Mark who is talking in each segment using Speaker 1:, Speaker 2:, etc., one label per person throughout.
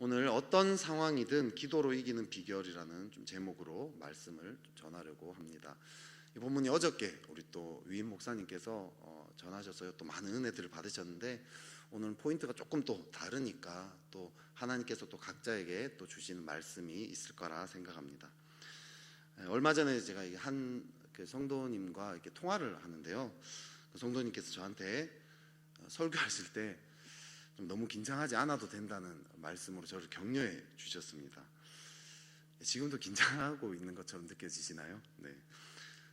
Speaker 1: 오늘 어떤 상황이든 기도로 이기는 비결이라는 좀 제목으로 말씀을 전하려고 합니다. 이 본문이 어저께 우리 또 위임 목사님께서 전하셨어요. 또 많은 은혜들을 받으셨는데 오늘 포인트가 조금 또 다르니까 또 하나님께서 또 각자에게 또 주시는 말씀이 있을 거라 생각합니다. 얼마 전에 제가 한 성도님과 이렇게 통화를 하는데요. 그 성도님께서 저한테 설교하실 때 좀 너무 긴장하지 않아도 된다는 말씀으로 저를 격려해 주셨습니다. 지금도 긴장하고 있는 것처럼 느껴지시나요? 네.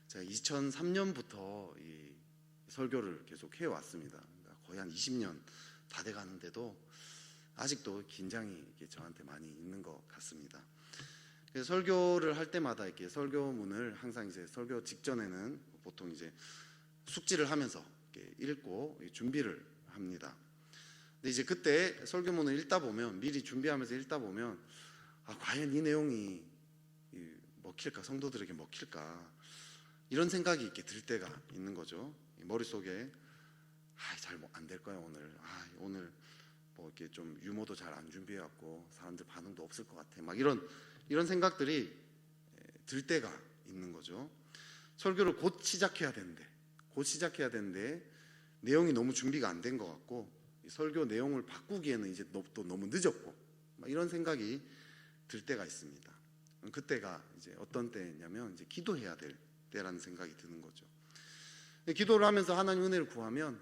Speaker 1: 제가 2003년부터 이 설교를 계속 해왔습니다. 그러니까 거의 한 20년 다 돼가는데도 아직도 긴장이 저한테 많이 있는 것 같습니다. 그래서 설교를 할 때마다 이렇게 설교문을 항상 이제 설교 직전에는 보통 이제 숙지를 하면서 이렇게 읽고 준비를 합니다. 근데 이제 그때 설교문을 읽다 보면 미리 준비하면서 읽다 보면 과연 이 내용이 먹힐까, 성도들에게 먹힐까 이런 생각이 이렇게 들 때가 있는 거죠. 머릿속에 잘 안 될 거야 오늘 뭐 이렇게 좀 유머도 잘 안 준비해갖고 사람들 반응도 없을 것 같아 막 이런 생각들이 들 때가 있는 거죠. 설교를 곧 시작해야 되는데 내용이 너무 준비가 안 된 것 같고 설교 내용을 바꾸기에는 이제 또 너무 늦었고 이런 생각이 들 때가 있습니다. 그때가 이제 어떤 때냐면 이제 기도해야 될 때라는 생각이 드는 거죠. 기도를 하면서 하나님 은혜를 구하면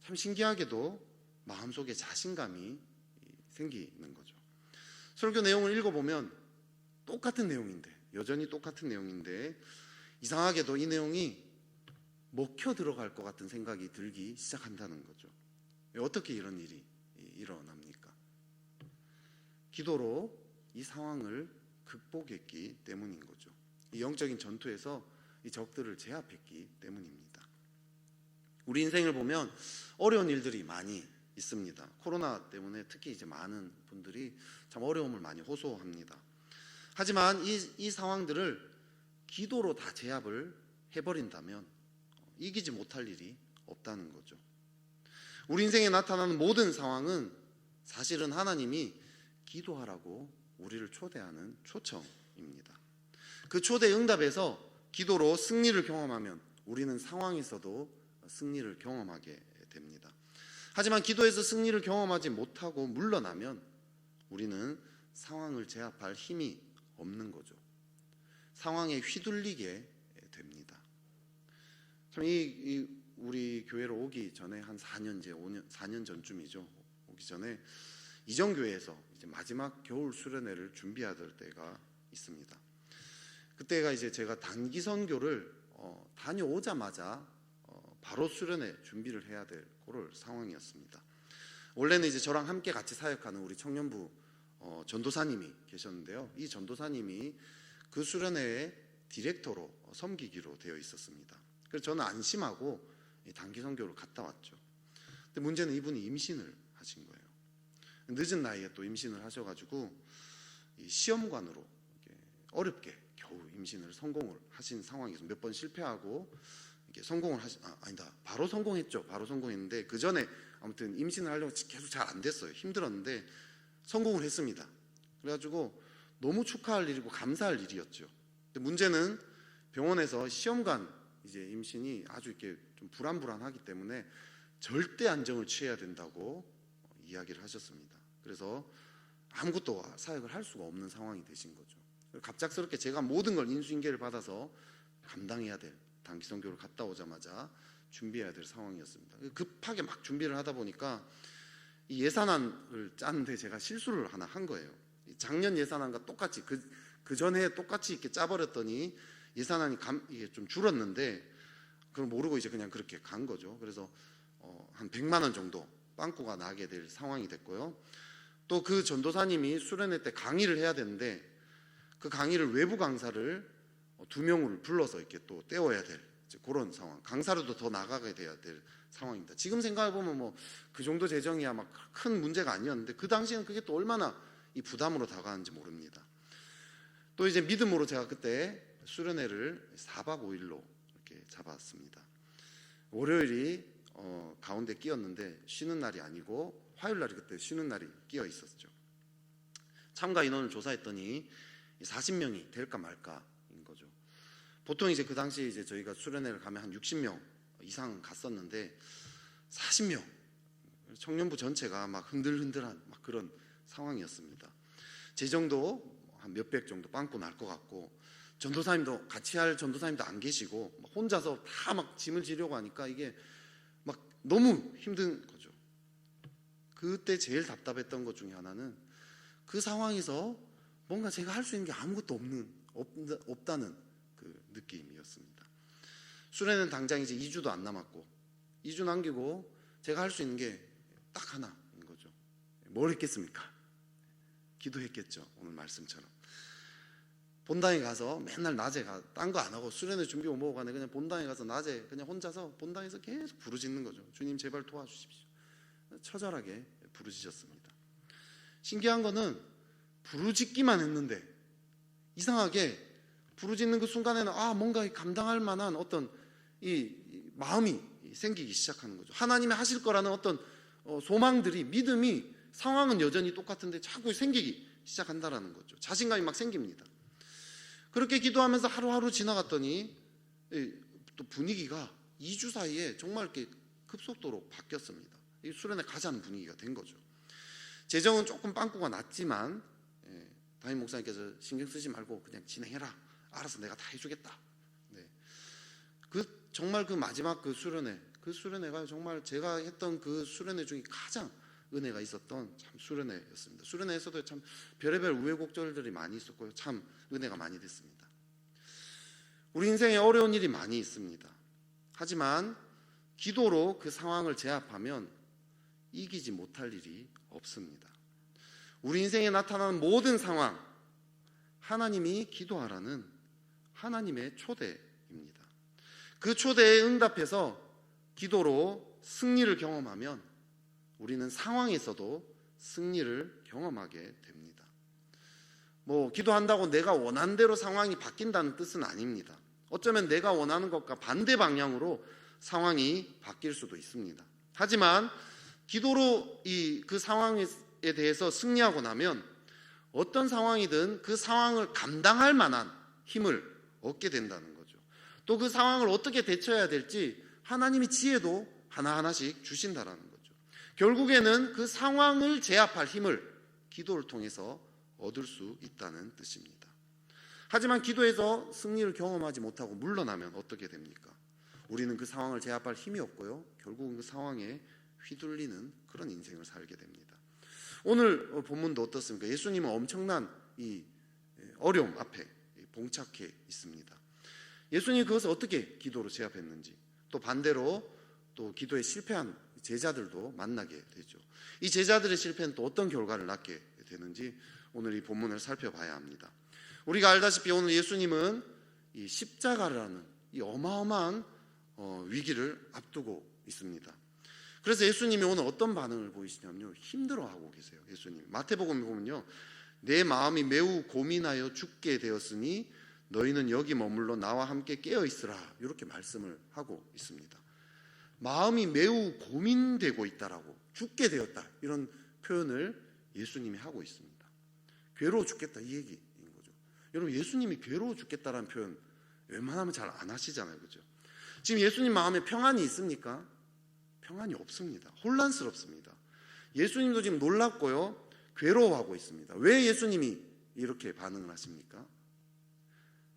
Speaker 1: 참 신기하게도 마음속에 자신감이 생기는 거죠. 설교 내용을 읽어보면 여전히 똑같은 내용인데 이상하게도 이 내용이 먹혀 들어갈 것 같은 생각이 들기 시작한다는 거죠. 어떻게 이런 일이 일어납니까? 기도로 이 상황을 극복했기 때문인 거죠. 이 영적인 전투에서 이 적들을 제압했기 때문입니다. 우리 인생을 보면 어려운 일들이 많이 있습니다. 코로나 때문에 특히 이제 많은 분들이 참 어려움을 많이 호소합니다. 하지만 이 상황들을 기도로 다 제압을 해버린다면 이기지 못할 일이 없다는 거죠. 우리 인생에 나타나는 모든 상황은 사실은 하나님이 기도하라고 우리를 초대하는 초청입니다. 그 초대 응답에서 기도로 승리를 경험하면 우리는 상황에서도 승리를 경험하게 됩니다. 하지만 기도에서 승리를 경험하지 못하고 물러나면 우리는 상황을 제압할 힘이 없는 거죠. 상황에 휘둘리게 됩니다. 참 우리 교회로 오기 전에 한 4년 전쯤이죠. 오기 전에 이정교회에서 이제 마지막 겨울 수련회를 준비하던 때가 있습니다. 그때가 이제 제가 단기 선교를 다녀오자마자 바로 수련회 준비를 해야 될 그럴 상황이었습니다. 원래는 이제 저랑 함께 같이 사역하는 우리 청년부 전도사님이 계셨는데요. 이 전도사님이 그 수련회의 디렉터로 섬기기로 되어 있었습니다. 그래서 저는 안심하고 단기 선교를 갔다 왔죠. 근데 문제는 이분이 임신을 하신 거예요. 늦은 나이에 또 임신을 하셔가지고 이 시험관으로 어렵게 겨우 임신을 성공을 하신 상황에서 몇 번 실패하고 이렇게 성공을 바로 성공했죠. 바로 성공했는데 그 전에 아무튼 임신을 하려고 계속 잘 안 됐어요. 힘들었는데 성공을 했습니다. 그래가지고 너무 축하할 일이고 감사할 일이었죠. 근데 문제는 병원에서 시험관 이제 임신이 아주 이렇게 좀 불안하기 때문에 절대 안정을 취해야 된다고 이야기를 하셨습니다. 그래서 아무것도 사역을 할 수가 없는 상황이 되신 거죠. 갑작스럽게 제가 모든 걸 인수인계를 받아서 감당해야 될 단기 선교를 갔다 오자마자 준비해야 될 상황이었습니다. 급하게 막 준비를 하다 보니까 이 예산안을 짜는데 제가 실수를 하나 한 거예요. 작년 예산안과 똑같이 그 전에 똑같이 이렇게 짜버렸더니 예산안이 이게 좀 줄었는데 그걸 모르고 이제 그냥 그렇게 간 거죠. 그래서 한 100만 원 정도 빵꾸가 나게 될 상황이 됐고요. 또 그 전도사님이 수련회 때 강의를 해야 되는데 그 강의를 외부 강사를 2명을 불러서 이렇게 또 떼워야 될 그런 상황. 강사로도 더 나가게 돼야 될 상황입니다. 지금 생각해 보면 뭐 그 정도 재정이야 막 큰 문제가 아니었는데 그 당시에는 그게 또 얼마나 이 부담으로 다가왔는지 모릅니다. 또 이제 믿음으로 제가 그때 수련회를 4박 5일로 이렇게 잡았습니다. 월요일이 가운데 끼었는데 쉬는 날이 아니고 화요일 날이 그때 쉬는 날이 끼어 있었죠. 참가 인원을 조사했더니 40명이 될까 말까인 거죠. 보통 이제 그 당시 이제 저희가 수련회를 가면 한 60명 이상 갔었는데 40명, 청년부 전체가 막 흔들흔들한 막 그런 상황이었습니다. 재정도 한 몇백 정도 빵꾸 날 것 같고, 전도사님도 같이 할 전도사님도 안 계시고 혼자서 다 막 짐을 지려고 하니까 이게 막 너무 힘든 거죠. 그때 제일 답답했던 것 중에 하나는 그 상황에서 뭔가 제가 할 수 있는 게 아무것도 없다는 그 느낌이었습니다. 수련회는 당장 이제 2주도 안 남았고, 2주 남기고 제가 할 수 있는 게 딱 하나인 거죠. 뭘 했겠습니까? 기도했겠죠. 오늘 말씀처럼 본당에 가서 맨날 낮에 딴 거 안 하고 수련회 준비하고 뭐고 가네, 그냥 본당에 가서 낮에 그냥 혼자서 본당에서 계속 부르짖는 거죠. 주님 제발 도와주십시오. 처절하게 부르짖었습니다. 신기한 거는 부르짖기만 했는데 이상하게 부르짖는 그 순간에는 뭔가 감당할 만한 어떤 이 마음이 생기기 시작하는 거죠. 하나님이 하실 거라는 어떤 소망들이, 믿음이, 상황은 여전히 똑같은데 자꾸 생기기 시작한다라는 거죠. 자신감이 막 생깁니다. 그렇게 기도하면서 하루하루 지나갔더니 또 분위기가 2주 사이에 정말 이렇게 급속도로 바뀌었습니다. 이 수련회 가자는 분위기가 된 거죠. 재정은 조금 빵꾸가 났지만 담임 목사님께서 신경 쓰지 말고 그냥 진행해라. 알아서 내가 다 해주겠다. 네. 정말 그 마지막 그 수련회가 정말 제가 했던 그 수련회 중에 가장 은혜가 있었던 참 수련회였습니다. 수련회에서도 참 별의별 우여곡절들이 많이 있었고요. 참 은혜가 많이 됐습니다. 우리 인생에 어려운 일이 많이 있습니다. 하지만 기도로 그 상황을 제압하면 이기지 못할 일이 없습니다. 우리 인생에 나타나는 모든 상황, 하나님이 기도하라는 하나님의 초대입니다. 그 초대에 응답해서 기도로 승리를 경험하면 우리는 상황에서도 승리를 경험하게 됩니다. 기도한다고 내가 원하는 대로 상황이 바뀐다는 뜻은 아닙니다. 어쩌면 내가 원하는 것과 반대 방향으로 상황이 바뀔 수도 있습니다. 하지만 기도로 그 상황에 대해서 승리하고 나면 어떤 상황이든 그 상황을 감당할 만한 힘을 얻게 된다는 거죠. 또 그 상황을 어떻게 대처해야 될지 하나님이 지혜도 하나하나씩 주신다라는 거죠. 결국에는 그 상황을 제압할 힘을 기도를 통해서 얻을 수 있다는 뜻입니다. 하지만 기도에서 승리를 경험하지 못하고 물러나면 어떻게 됩니까? 우리는 그 상황을 제압할 힘이 없고요, 결국은 그 상황에 휘둘리는 그런 인생을 살게 됩니다. 오늘 본문도 어떻습니까? 예수님은 엄청난 이 어려움 앞에 봉착해 있습니다. 예수님이 그것을 어떻게 기도로 제압했는지, 또 반대로 또 기도에 실패한 제자들도 만나게 되죠. 이 제자들의 실패는 또 어떤 결과를 낳게 되는지 오늘 이 본문을 살펴봐야 합니다. 우리가 알다시피 오늘 예수님은 이 십자가라는 이 어마어마한 위기를 앞두고 있습니다. 그래서 예수님이 오늘 어떤 반응을 보이시냐면요, 힘들어하고 계세요. 예수님 마태복음에 보면요, 내 마음이 매우 고민하여 죽게 되었으니 너희는 여기 머물러 나와 함께 깨어 있으라, 이렇게 말씀을 하고 있습니다. 마음이 매우 고민되고 있다라고, 죽게 되었다, 이런 표현을 예수님이 하고 있습니다. 괴로워 죽겠다, 이 얘기인 거죠. 여러분, 예수님이 괴로워 죽겠다라는 표현 웬만하면 잘 안 하시잖아요, 그죠? 지금 예수님 마음에 평안이 있습니까? 평안이 없습니다. 혼란스럽습니다. 예수님도 지금 놀랍고요, 괴로워하고 있습니다. 왜 예수님이 이렇게 반응을 하십니까?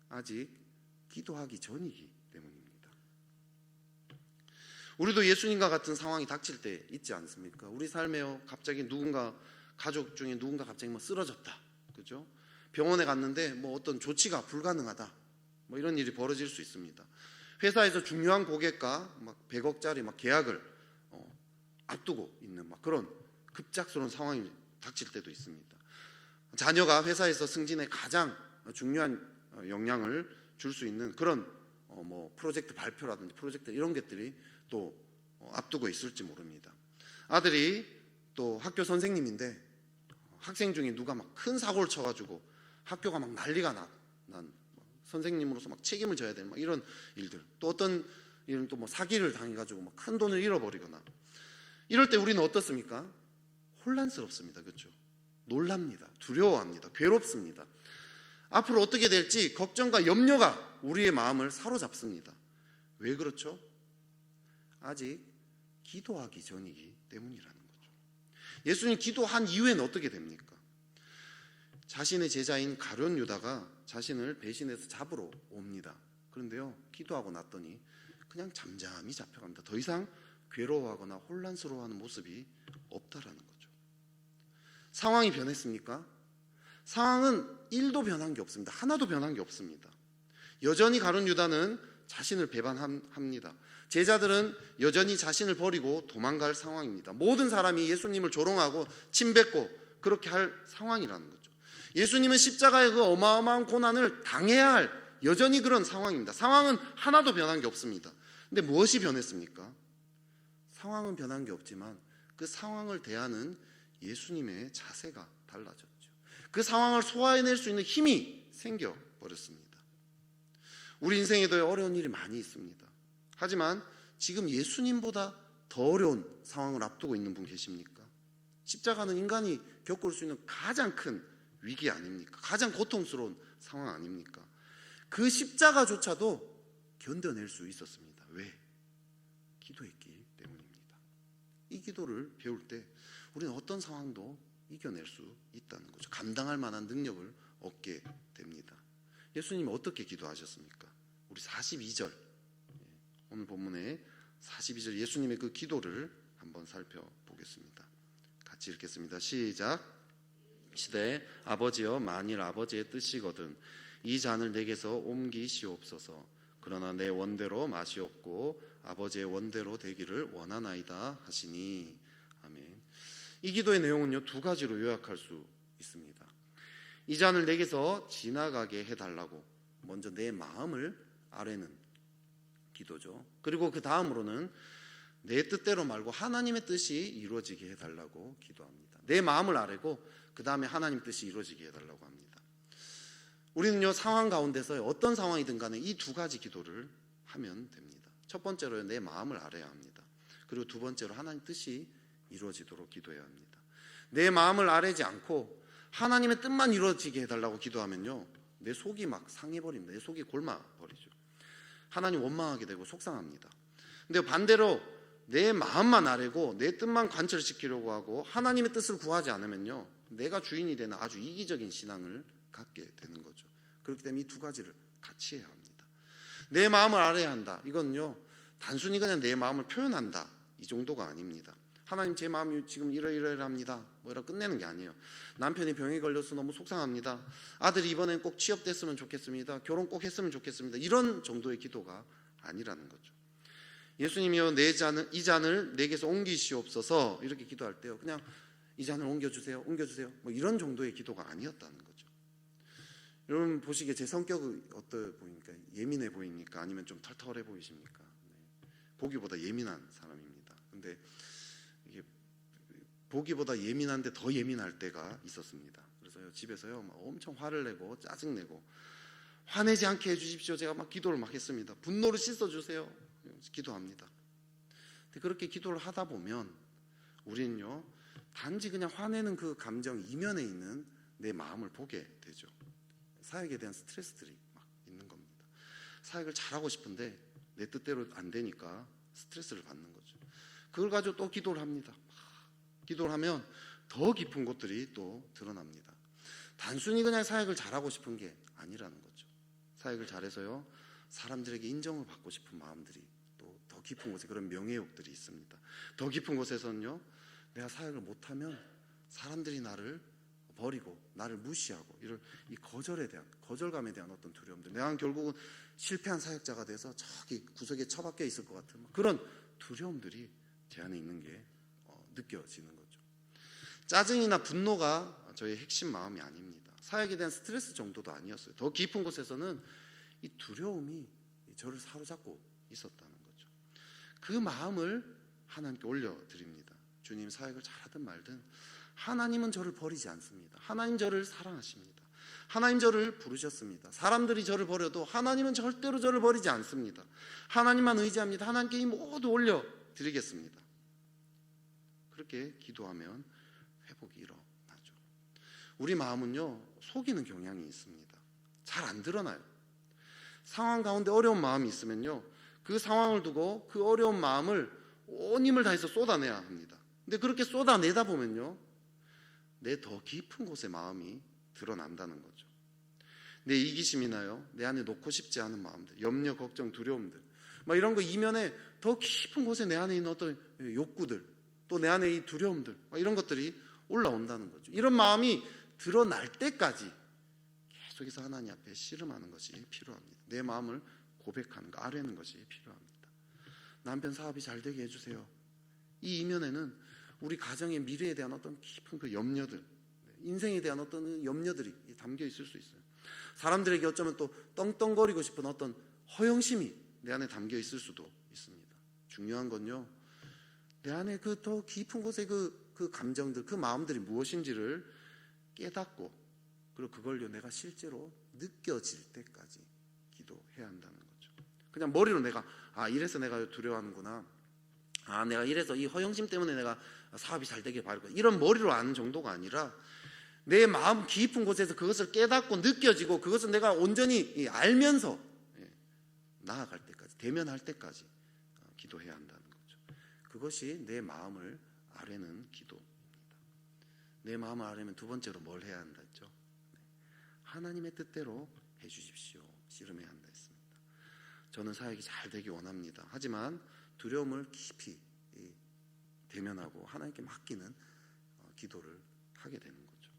Speaker 1: 아직 기도하기 전이기 때문입니다. 우리도 예수님과 같은 상황이 닥칠 때 있지 않습니까? 우리 삶에요, 갑자기 가족 중에 누군가 갑자기 쓰러졌다, 그죠? 병원에 갔는데 어떤 조치가 불가능하다, 이런 일이 벌어질 수 있습니다. 회사에서 중요한 고객과 100억짜리 계약을 앞두고 있는 그런 급작스러운 상황이 닥칠 때도 있습니다. 자녀가 회사에서 승진에 가장 중요한 영향을 줄 수 있는 그런 프로젝트 발표라든지 프로젝트 이런 것들이 또 앞두고 있을지 모릅니다. 아들이 또 학교 선생님인데 학생 중에 누가 큰 사고를 쳐가지고 학교가 난리가 난 선생님으로서 책임을 져야 되는 이런 일들, 또 어떤 일은 또 사기를 당해가지고 큰 돈을 잃어버리거나, 이럴 때 우리는 어떻습니까? 혼란스럽습니다, 그렇죠? 놀랍니다. 두려워합니다. 괴롭습니다. 앞으로 어떻게 될지 걱정과 염려가 우리의 마음을 사로잡습니다. 왜 그렇죠? 아직 기도하기 전이기 때문이라는 거죠. 예수님 기도한 이후에는 어떻게 됩니까? 자신의 제자인 가룟 유다가 자신을 배신해서 잡으러 옵니다. 그런데요, 기도하고 났더니 그냥 잠잠히 잡혀갑니다. 더 이상 괴로워하거나 혼란스러워하는 모습이 없다라는 거죠. 상황이 변했습니까? 상황은 1도 변한 게 없습니다. 하나도 변한 게 없습니다. 여전히 가룟 유다는 자신을 배반합니다. 제자들은 여전히 자신을 버리고 도망갈 상황입니다. 모든 사람이 예수님을 조롱하고 침뱉고 그렇게 할 상황이라는 거죠. 예수님은 십자가의 그 어마어마한 고난을 당해야 할 여전히 그런 상황입니다. 상황은 하나도 변한 게 없습니다. 근데 무엇이 변했습니까? 상황은 변한 게 없지만 그 상황을 대하는 예수님의 자세가 달라졌죠. 그 상황을 소화해낼 수 있는 힘이 생겨버렸습니다. 우리 인생에도 어려운 일이 많이 있습니다. 하지만 지금 예수님보다 더 어려운 상황을 앞두고 있는 분 계십니까? 십자가는 인간이 겪을 수 있는 가장 큰 위기 아닙니까? 가장 고통스러운 상황 아닙니까? 그 십자가조차도 견뎌낼 수 있었습니다. 왜? 기도했기 때문입니다. 이 기도를 배울 때 우리는 어떤 상황도 이겨낼 수 있다는 거죠. 감당할 만한 능력을 얻게 됩니다. 예수님은 어떻게 기도하셨습니까? 우리 42절, 오늘 본문의 42절 예수님의 그 기도를 한번 살펴보겠습니다. 같이 읽겠습니다. 시작. 시대 아버지여, 만일 아버지의 뜻이거든 이 잔을 내게서 옮기시옵소서. 그러나 내 원대로 마시옵고 아버지의 원대로 되기를 원하나이다 하시니. 아멘. 이 기도의 내용은요, 두 가지로 요약할 수 있습니다. 이 잔을 내게서 지나가게 해달라고 먼저 내 마음을 아뢰는 기도죠. 그리고 그 다음으로는 내 뜻대로 말고 하나님의 뜻이 이루어지게 해달라고 기도합니다. 내 마음을 아뢰고 그 다음에 하나님 뜻이 이루어지게 해달라고 합니다. 우리는요, 상황 가운데서 어떤 상황이든 간에 이 두 가지 기도를 하면 됩니다. 첫 번째로 내 마음을 아뢰야 합니다. 그리고 두 번째로 하나님 뜻이 이루어지도록 기도해야 합니다. 내 마음을 아뢰지 않고 하나님의 뜻만 이루어지게 해달라고 기도하면요, 내 속이 막 상해버립니다. 내 속이 골마버리죠. 하나님 원망하게 되고 속상합니다. 근데 반대로 내 마음만 아뢰고 내 뜻만 관철시키려고 하고 하나님의 뜻을 구하지 않으면요, 내가 주인이 되는 아주 이기적인 신앙을 갖게 되는 거죠. 그렇기 때문에 이 두 가지를 같이 해야 합니다. 내 마음을 알아야 한다. 이건요, 단순히 그냥 내 마음을 표현한다, 이 정도가 아닙니다. 하나님, 제 마음이 지금 이러이러합니다, 뭐라 끝내는 게 아니에요. 남편이 병에 걸려서 너무 속상합니다. 아들이 이번엔 꼭 취업됐으면 좋겠습니다. 결혼 꼭 했으면 좋겠습니다. 이런 정도의 기도가 아니라는 거죠. 예수님이요, 이 잔을 내게서 옮기시옵소서 이렇게 기도할 때요, 그냥 이 잔을 옮겨주세요 뭐 이런 정도의 기도가 아니었다는 거죠. 여러분 보시기에 제 성격이 어떠 보입니까? 예민해 보입니까? 아니면 좀 털털해 보이십니까? 네. 보기보다 예민한 사람입니다. 근데 이게 보기보다 예민한데 더 예민할 때가 있었습니다. 그래서 집에서요 막 엄청 화를 내고 짜증내고, 화내지 않게 해주십시오, 제가 막 기도를 막 했습니다. 분노를 씻어주세요, 기도합니다. 근데 그렇게 기도를 하다 보면 우리는요, 단지 그냥 화내는 그 감정 이면에 있는 내 마음을 보게 되죠. 사역에 대한 스트레스들이 막 있는 겁니다. 사역을 잘하고 싶은데 내 뜻대로 안 되니까 스트레스를 받는 거죠. 그걸 가지고 또 기도를 합니다. 기도를 하면 더 깊은 것들이 또 드러납니다. 단순히 그냥 사역을 잘하고 싶은 게 아니라는 거죠. 사역을 잘해서요, 사람들에게 인정을 받고 싶은 마음들이 또 더 깊은 곳에, 그런 명예욕들이 있습니다. 더 깊은 곳에서는요, 내가 사역을 못하면 사람들이 나를 버리고 나를 무시하고 이런 이 거절감에 대한 어떤 두려움들, 내가 결국은 실패한 사역자가 돼서 저기 구석에 처박혀 있을 것 같은 그런 두려움들이 제 안에 있는 게 느껴지는 거죠. 짜증이나 분노가 저의 핵심 마음이 아닙니다. 사역에 대한 스트레스 정도도 아니었어요. 더 깊은 곳에서는 이 두려움이 저를 사로잡고 있었다는 거죠. 그 마음을 하나님께 올려드립니다. 주님, 사역을 잘하든 말든 하나님은 저를 버리지 않습니다. 하나님 저를 사랑하십니다. 하나님 저를 부르셨습니다. 사람들이 저를 버려도 하나님은 절대로 저를 버리지 않습니다. 하나님만 의지합니다. 하나님께 이 모두 올려드리겠습니다. 그렇게 기도하면 회복이 일어나죠. 우리 마음은요, 속이는 경향이 있습니다. 잘 안 드러나요. 상황 가운데 어려운 마음이 있으면요, 그 상황을 두고 그 어려운 마음을 온 힘을 다해서 쏟아내야 합니다. 근데 그렇게 쏟아내다 보면요, 내 더 깊은 곳에 마음이 드러난다는 거죠. 내 이기심이 나요, 내 안에 놓고 싶지 않은 마음들, 염려, 걱정, 두려움들, 막 이런 거 이면에 더 깊은 곳에 내 안에 있는 어떤 욕구들, 또 내 안에 이 두려움들, 막 이런 것들이 올라온다는 거죠. 이런 마음이 드러날 때까지 계속해서 하나님 앞에 씨름하는 것이 필요합니다. 내 마음을 고백하는 거, 아뢰는 것이 필요합니다. 남편 사업이 잘 되게 해주세요. 이 이면에는 우리 가정의 미래에 대한 어떤 깊은 그 염려들, 인생에 대한 어떤 염려들이 담겨 있을 수 있어요. 사람들에게 어쩌면 또 떵떵거리고 싶은 어떤 허영심이 내 안에 담겨 있을 수도 있습니다. 중요한 건요, 내 안에 그 더 깊은 곳에 그 감정들, 그 마음들이 무엇인지를 깨닫고, 그리고 그걸요 내가 실제로 느껴질 때까지 기도해야 한다는 거죠. 그냥 머리로 내가 이래서 내가 두려워하는구나, 내가 이래서 이 허영심 때문에 내가 사업이 잘 되길 바랄 거야, 이런 머리로 아는 정도가 아니라 내 마음 깊은 곳에서 그것을 깨닫고 느껴지고, 그것을 내가 온전히 알면서 나아갈 때까지, 대면할 때까지 기도해야 한다는 거죠. 그것이 내 마음을 아뢰는 기도입니다. 내 마음을 아뢰면 두 번째로 뭘 해야 한다 했죠? 하나님의 뜻대로 해주십시오. 씨름해야 한다 했습니다. 저는 사역이 잘 되기 원합니다. 하지만 두려움을 깊이 대면하고 하나님께 맡기는 기도를 하게 되는 거죠.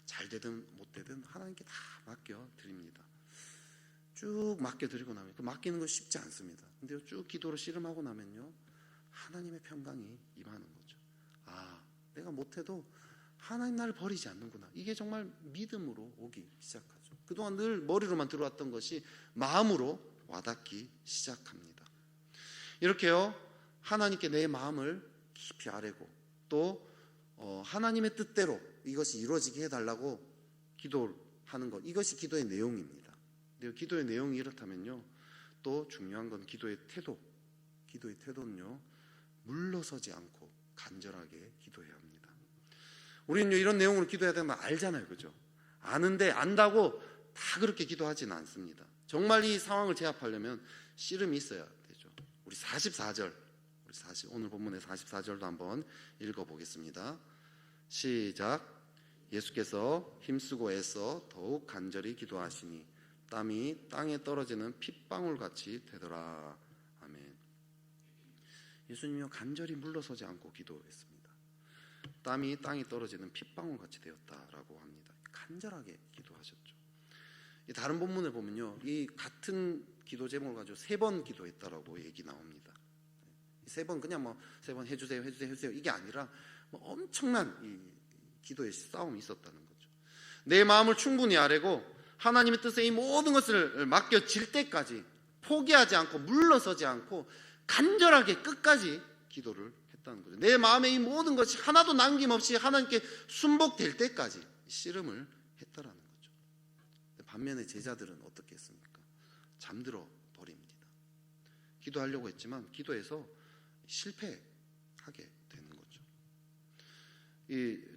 Speaker 1: 잘 되든 못 되든 하나님께 다 맡겨드립니다. 쭉 맡겨드리고 나면, 그 맡기는 거 쉽지 않습니다. 근데 쭉 기도로 씨름하고 나면요, 하나님의 평강이 임하는 거죠. 내가 못해도 하나님 나를 버리지 않는구나, 이게 정말 믿음으로 오기 시작하죠. 그동안 늘 머리로만 들어왔던 것이 마음으로 와닿기 시작합니다. 이렇게요, 하나님께 내 마음을 깊이 아뢰고, 또 하나님의 뜻대로 이것이 이루어지게 해달라고 기도하는 것, 이것이 기도의 내용입니다. 근데 기도의 내용이 이렇다면요, 또 중요한 건 기도의 태도. 기도의 태도는요, 물러서지 않고 간절하게 기도해야 합니다. 우리는 이런 내용으로 기도해야 되는 거 알잖아요, 그죠? 아는데 안다고 다 그렇게 기도하지는 않습니다. 정말 이 상황을 제압하려면 씨름이 있어야 되죠. 우리 44절, 오늘 본문의 44절도 한번 읽어보겠습니다. 시작. 예수께서 힘쓰고 애써 더욱 간절히 기도하시니 땀이 땅에 떨어지는 핏방울같이 되더라. 아멘. 예수님이 간절히 물러서지 않고 기도했습니다. 땀이 땅에 떨어지는 핏방울같이 되었다라고 합니다. 간절하게 기도하셨죠. 다른 본문을 보면요, 이 같은 기도 제목을 가지고 3번 기도했다라고 얘기 나옵니다. 3번 그냥 3번 해주세요 이게 아니라 엄청난 이 기도의 싸움이 있었다는 거죠. 내 마음을 충분히 아뢰고 하나님의 뜻에 이 모든 것을 맡겨질 때까지 포기하지 않고 물러서지 않고 간절하게 끝까지 기도를 했다는 거죠. 내 마음에 이 모든 것이 하나도 남김없이 하나님께 순복될 때까지 씨름을 했다라는 거죠. 반면에 제자들은 어떻게 했습니까? 잠들어 버립니다. 기도하려고 했지만 기도해서 실패하게 되는 거죠.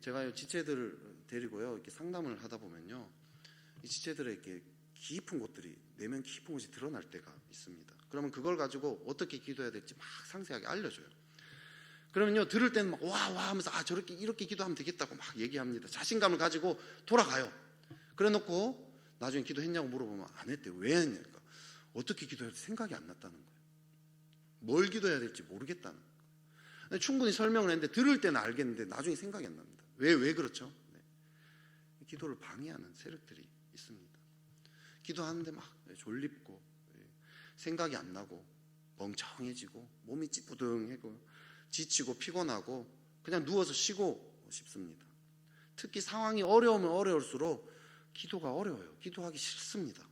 Speaker 1: 제가 지체들을 데리고요, 이렇게 상담을 하다 보면요, 이 지체들에게 깊은 곳들이, 내면 깊은 곳이 드러날 때가 있습니다. 그러면 그걸 가지고 어떻게 기도해야 될지 막 상세하게 알려줘요. 그러면요, 들을 때는 막 와 하면서 저렇게 이렇게 기도하면 되겠다고 막 얘기합니다. 자신감을 가지고 돌아가요. 그래 놓고 나중에 기도했냐고 물어보면 안 했대요. 왜 했냐니까, 어떻게 기도해야 될지 생각이 안 났다는 거예요. 뭘 기도해야 될지 모르겠다는 거예요. 충분히 설명을 했는데 들을 때는 알겠는데 나중에 생각이 안 납니다. 왜 그렇죠? 기도를 방해하는 세력들이 있습니다. 기도하는데 막 졸립고 생각이 안 나고 멍청해지고 몸이 찌뿌둥하고 지치고 피곤하고 그냥 누워서 쉬고 싶습니다. 특히 상황이 어려우면 어려울수록 기도가 어려워요. 기도하기 싫습니다.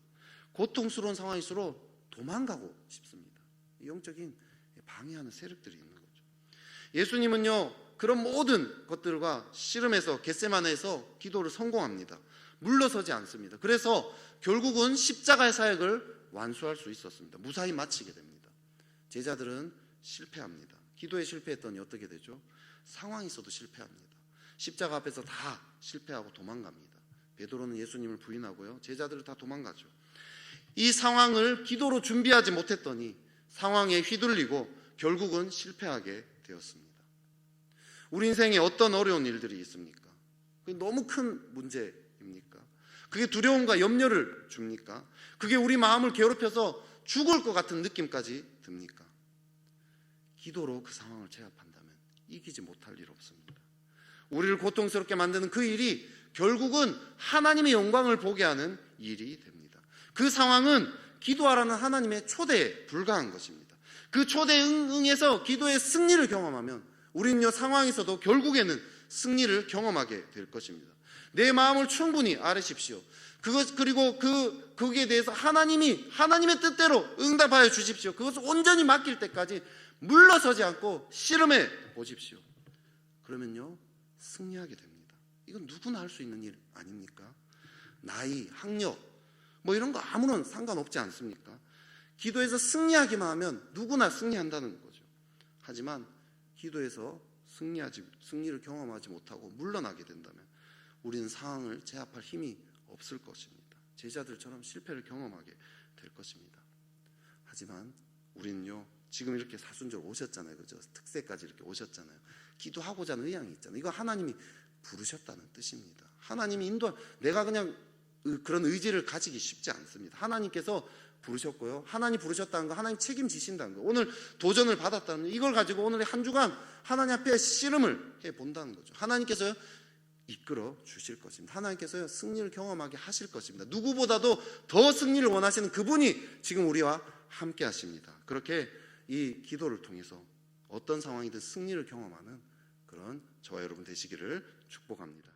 Speaker 1: 고통스러운 상황일수록 도망가고 싶습니다. 영적인 방해하는 세력들이 있는 거죠. 예수님은요, 그런 모든 것들과 씨름해서 겟세마네에서 기도를 성공합니다. 물러서지 않습니다. 그래서 결국은 십자가의 사역을 완수할 수 있었습니다. 무사히 마치게 됩니다. 제자들은 실패합니다. 기도에 실패했더니 어떻게 되죠? 상황이 있어도 실패합니다. 십자가 앞에서 다 실패하고 도망갑니다. 베드로는 예수님을 부인하고요. 제자들을 다 도망가죠. 이 상황을 기도로 준비하지 못했더니 상황에 휘둘리고 결국은 실패하게 되었습니다. 우리 인생에 어떤 어려운 일들이 있습니까? 그게 너무 큰 문제입니까? 그게 두려움과 염려를 줍니까? 그게 우리 마음을 괴롭혀서 죽을 것 같은 느낌까지 듭니까? 기도로 그 상황을 제압한다면 이기지 못할 일 없습니다. 우리를 고통스럽게 만드는 그 일이 결국은 하나님의 영광을 보게 하는 일이 됩니다. 그 상황은 기도하라는 하나님의 초대에 불과한 것입니다. 그 초대에 응해서 기도의 승리를 경험하면 우리는 이 상황에서도 결국에는 승리를 경험하게 될 것입니다. 내 마음을 충분히 아뢰십시오. 그리고 거기에 대해서 하나님의 뜻대로 응답하여 주십시오. 그것을 온전히 맡길 때까지 물러서지 않고 씨름해 보십시오. 그러면요, 승리하게 됩니다. 이건 누구나 할 수 있는 일 아닙니까? 나이, 학력, 뭐 이런 거 아무런 상관없지 않습니까? 기도에서 승리하기만 하면 누구나 승리한다는 거죠. 하지만 기도에서 승리를 경험하지 못하고 물러나게 된다면 우리는 상황을 제압할 힘이 없을 것입니다. 제자들처럼 실패를 경험하게 될 것입니다. 하지만 우리는요, 지금 이렇게 사순절 오셨잖아요. 그죠? 특세까지 이렇게 오셨잖아요. 기도하고자 하는 의향이 있잖아요. 이거 하나님이 부르셨다는 뜻입니다. 하나님이 내가 그냥 그런 의지를 가지기 쉽지 않습니다. 하나님께서 부르셨고요. 하나님 부르셨다는 거, 하나님 책임지신다는 거. 오늘 도전을 받았다면 이걸 가지고 오늘 한 주간 하나님 앞에 씨름을 해본다는 거죠. 하나님께서 이끌어 주실 것입니다. 하나님께서 승리를 경험하게 하실 것입니다. 누구보다도 더 승리를 원하시는 그분이 지금 우리와 함께 하십니다. 그렇게 이 기도를 통해서 어떤 상황이든 승리를 경험하는 그런 저와 여러분 되시기를 축복합니다.